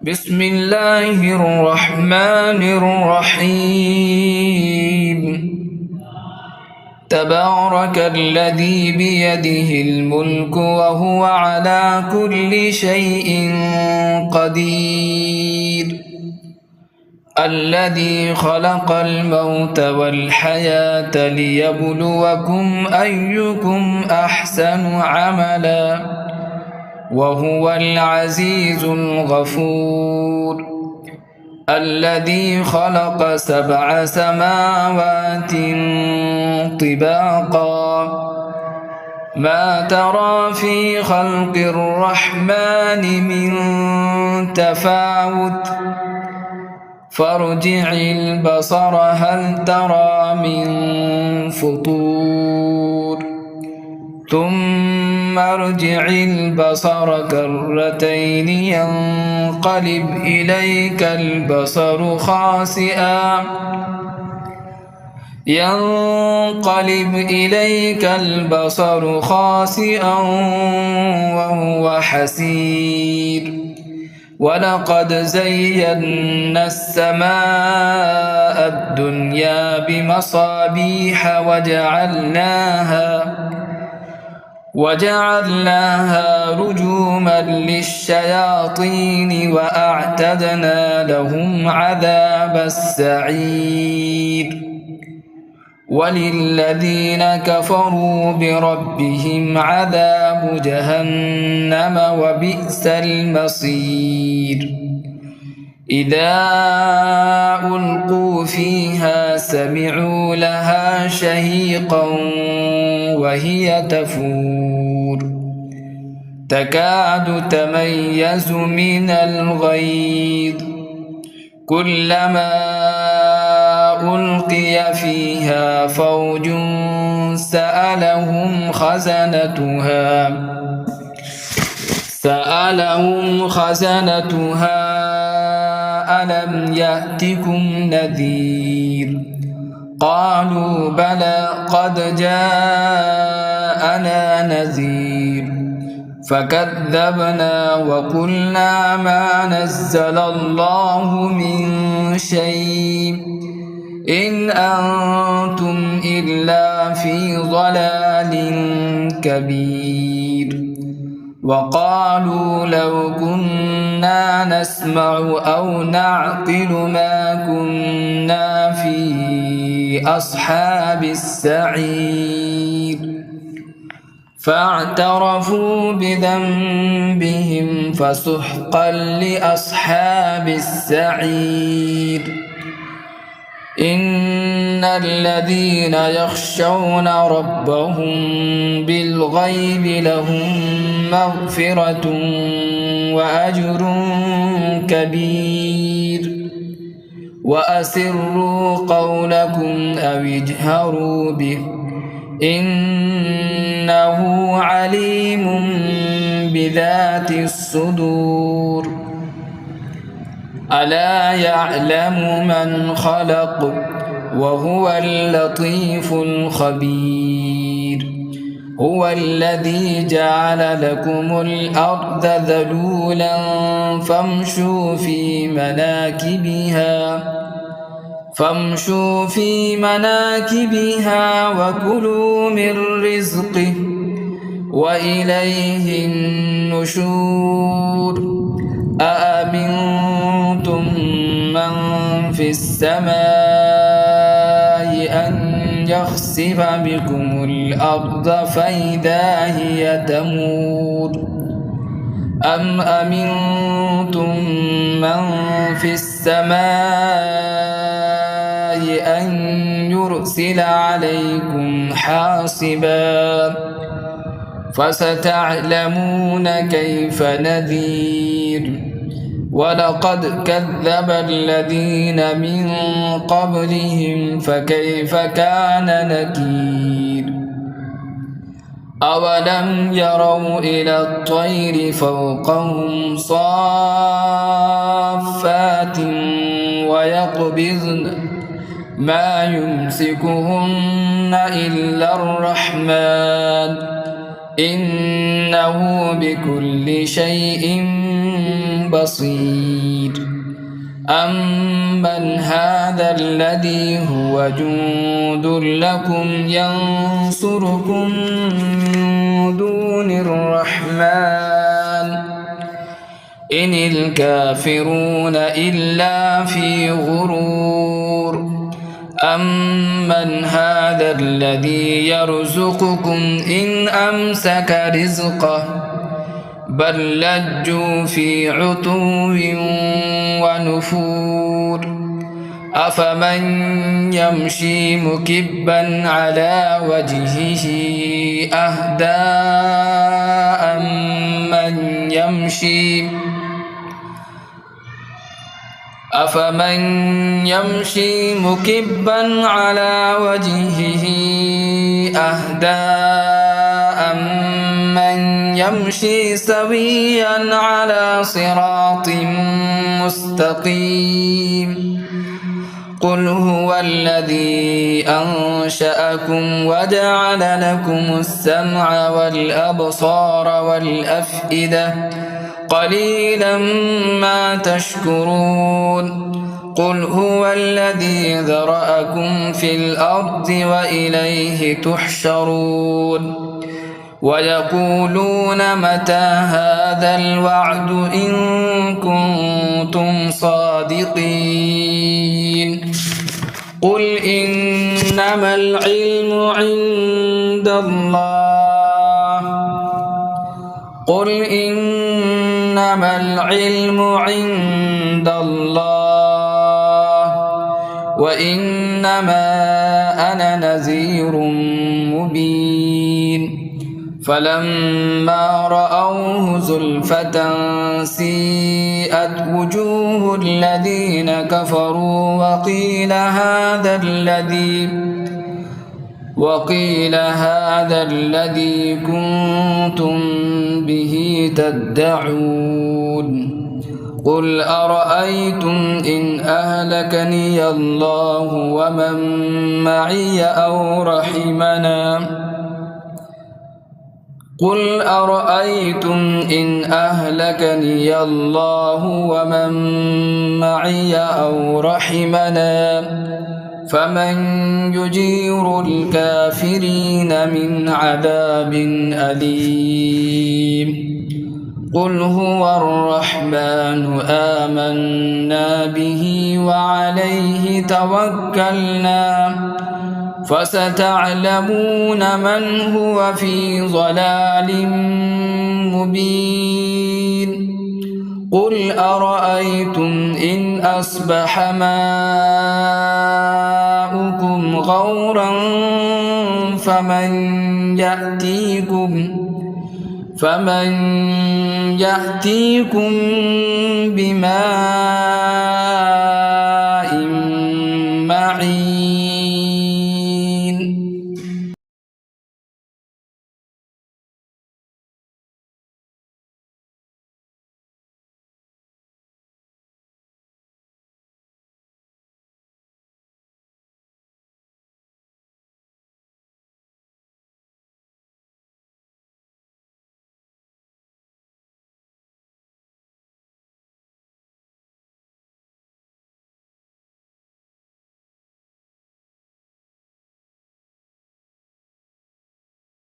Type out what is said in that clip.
بسم الله الرحمن الرحيم. تبارك الذي بيده الملك وهو على كل شيء قدير، الذي خلق الموت والحياة ليبلوكم أيكم أحسن عملا، وهو العزيز الغفور، الذي خلق 7 سماوات طباقا، ما ترى في خلق الرحمن من تفاوت، فارجع البصر هل ترى من فطور، ثم ارجع البصر كرتين ينقلب إليك البصر خاسئا وهو حسير. ولقد زينا السماء الدنيا بمصابيح وجعلناها رجوما للشياطين وأعتدنا لهم عذاب السعير. وللذين كفروا بربهم عذاب جهنم وبئس المصير. إذا ألقوا فيها سمعوا لها شهيقا وهي تفور، تكاد تميز من الغيظ، كلما ألقي فيها فوج سألهم خزنتها ألم يأتكم نذير؟ قالوا بلى قد جاءنا نذير، فكذبنا وقلنا ما نزل الله من شيء إن أنتم إلا في ضلال كبير. وقالوا لو كنا نسمع أو نعقل ما كنا في أصحاب السعير. فاعترفوا بذنبهم فسحقا لأصحاب السعير. إن الذين يخشون ربهم بالغيب لهم مغفرة وأجر كبير. وأسروا قولكم أو اجهروا به إنه عليم بذات الصدور. ألا يعلم من خلق وهو اللطيف الخبير. هو الذي جعل لكم الأرض ذلولا فامشوا في مناكبها وكلوا من رزقه وإليه النشور. أأمنتم من في السماء أن يخسف بكم الأرض فإذا هي تمور، أم أمنتم من في السماء أن يرسل عليكم حاصبا، فستعلمون كيف نذير. ولقد كذب الذين من قبلهم فكيف كان نكير. أولم يروا إلى الطير فوقهم صافات ويقبضن ما يمسكهن إلا الرحمن إنه بكل شيء بصير أمن هذا الذي هو جند لكم ينصركم من دون الرحمن إن الكافرون إلا في غرور أمن هذا الذي يرزقكم إن أمسك رزقه بل لجوا في عتو ونفور أفمن يمشي مكبا على وجهه أهدى أفمن يمشي مكبا على وجهه أهدى أمن يمشي سويا على صراط مستقيم قل هو الذي أنشأكم وجعل لكم السمع والأبصار والأفئدة قليلا ما تشكرون قل هو الذي ذرأكم في الأرض وإليه تحشرون ويقولون متى هذا الوعد إن كنتم صادقين قل إنما العلم عند الله قل إنما العلم عند الله وإنما أنا نذير مبين فلما رأوه زلفة سيئت وجوه الذين كفروا وقيل هذا الذي كنتم به تدعون قل أرأيتم إن أهلكني الله ومن معي أو رحمنا قل أرأيتم إن أهلكني الله ومن معي أو رحمنا فمن يجير الكافرين من عذاب أليم قل هو الرحمن آمنا به وعليه توكلنا فستعلمون من هو في ضلال مبين قل أرأيتم إن أصبح ماؤكم غورا فمن يأتيكم بماء